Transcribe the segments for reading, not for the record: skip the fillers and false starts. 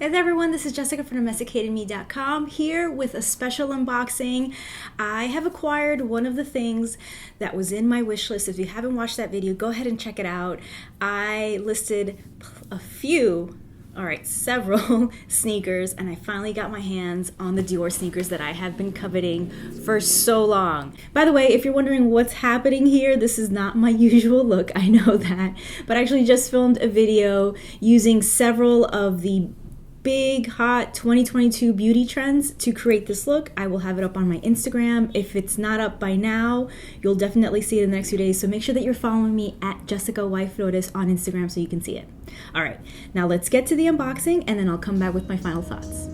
Hey there everyone, this is Jessica from DomesticatedMe.com here with a special unboxing. I have acquired one of the things that was in my wish list. If you haven't watched that video, go ahead and check it out. I listed several sneakers, and I finally got my hands on the Dior sneakers that I have been coveting for so long. By the way, if you're wondering what's happening here, this is not my usual look, I know that, but I actually just filmed a video using several of the big hot 2022 beauty trends to create this look. I will have it up on my Instagram. If it's not up by now, you'll definitely see it in the next few days. So make sure that you're following me at JESSICAYFLORES on Instagram so you can see it. All right, now let's get to the unboxing and then I'll come back with my final thoughts.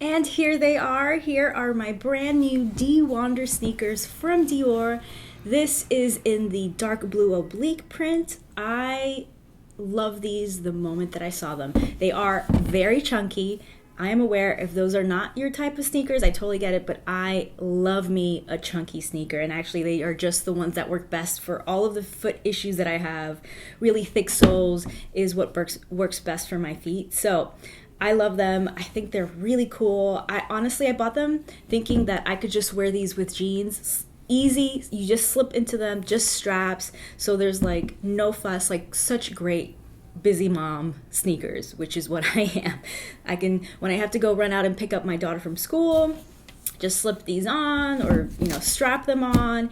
And here they are. Here are my brand new D-Wander sneakers from Dior. This is in the Dark Blue Oblique print. I love these the moment that I saw them. They are very chunky. I am aware if those are not your type of sneakers, I totally get it, but I love me a chunky sneaker, and actually they are just the ones that work best for all of the foot issues that I have. Really thick soles is what works best for my feet. So I love them. I think they're really cool. I bought them thinking that I could just wear these with jeans. Easy, you just slip into them, just straps. So there's like no fuss, like such great busy mom sneakers, which is what I am. When I have to go run out and pick up my daughter from school, just slip these on, or strap them on,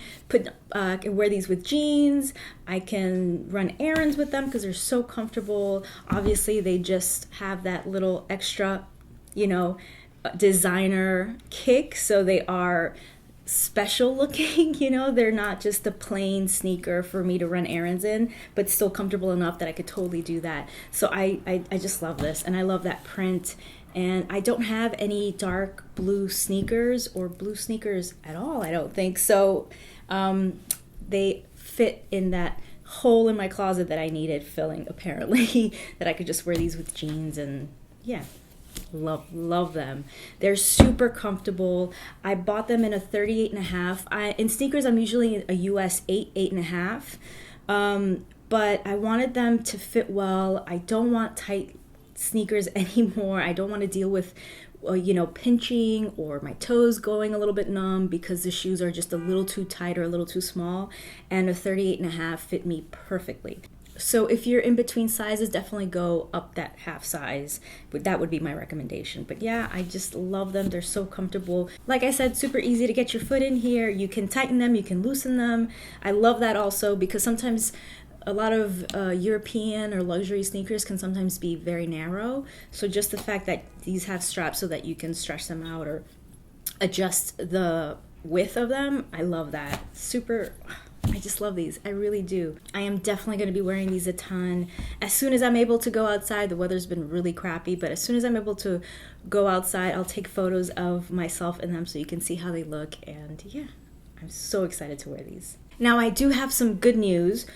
I can wear these with jeans. I can run errands with them because they're so comfortable. Obviously they just have that little extra designer kick, so they are special looking. They're not just a plain sneaker for me to run errands in, but still comfortable enough that I could totally do that. So I just love this, and I love that print. And I don't have any dark blue sneakers or blue sneakers at all, I don't think. So they fit in that hole in my closet that I needed filling, apparently, that I could just wear these with jeans, and yeah, love them. They're super comfortable. I bought them in a 38.5. In sneakers, I'm usually a US 8.5. But I wanted them to fit well. I don't want tight sneakers anymore. I don't want to deal with pinching or my toes going a little bit numb because the shoes are just a little too tight or a little too small, and a 38.5 fit me perfectly. So if you're in between sizes, definitely go up that half size. But that would be my recommendation. But yeah, I just love them. They're so comfortable. Like I said, super easy to get your foot in here. You can tighten them, you can loosen them. I love that also because sometimes a lot of European or luxury sneakers can sometimes be very narrow. So just the fact that these have straps so that you can stretch them out or adjust the width of them, I love that. Super, I just love these. I really do. I am definitely going to be wearing these a ton. As soon as I'm able to go outside, the weather's been really crappy, but as soon as I'm able to go outside, I'll take photos of myself in them so you can see how they look. And yeah, I'm so excited to wear these. Now, I do have some good news.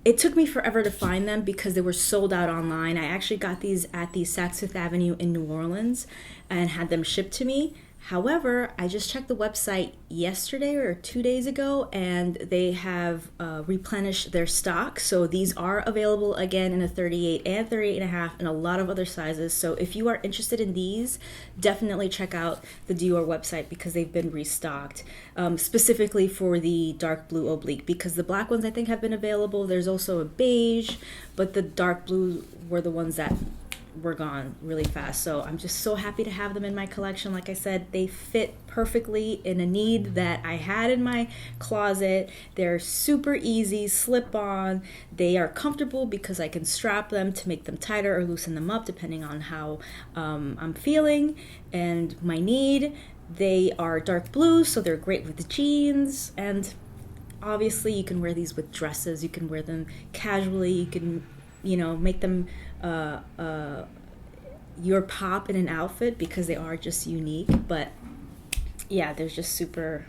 It took me forever to find them because they were sold out online. I actually got these at the Saks Fifth Avenue in New Orleans and had them shipped to me. However, I just checked the website yesterday or 2 days ago, and they have replenished their stock. So these are available again in a 38 and 38.5 and a lot of other sizes. So if you are interested in these, definitely check out the Dior website because they've been restocked, specifically for the Dark Blue Oblique, because the black ones I think have been available. There's also a beige, but the dark blue were the ones that were gone really fast. So I'm just so happy to have them in my collection. Like I said, they fit perfectly in a need that I had in my closet. They're super easy, slip on. They are comfortable because I can strap them to make them tighter or loosen them up depending on how I'm feeling and my need. They are dark blue, so they're great with jeans, and obviously you can wear these with dresses. You can wear them casually. You can, you know, make them your pop in an outfit because they are just unique. But yeah, they're just super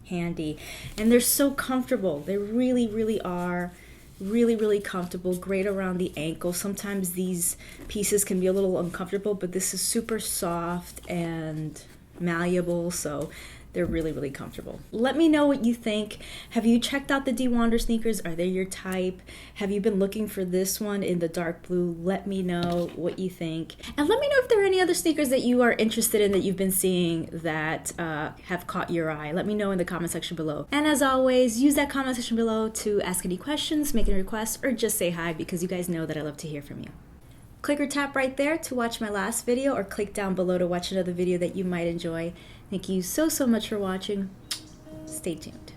handy, and they're so comfortable. They really are really comfortable. Great around the ankle. Sometimes these pieces can be a little uncomfortable, but this is super soft and malleable, so they're really comfortable. Let me know what you think. Have you checked out the D-Wander sneakers? Are they your type? Have you been looking for this one in the dark blue? Let me know what you think. And let me know if there are any other sneakers that you are interested in that you've been seeing that have caught your eye. Let me know in the comment section below. And as always, use that comment section below to ask any questions, make any requests, or just say hi because you guys know that I love to hear from you. Click or tap right there to watch my last video, or click down below to watch another video that you might enjoy. Thank you so much for watching. Stay tuned.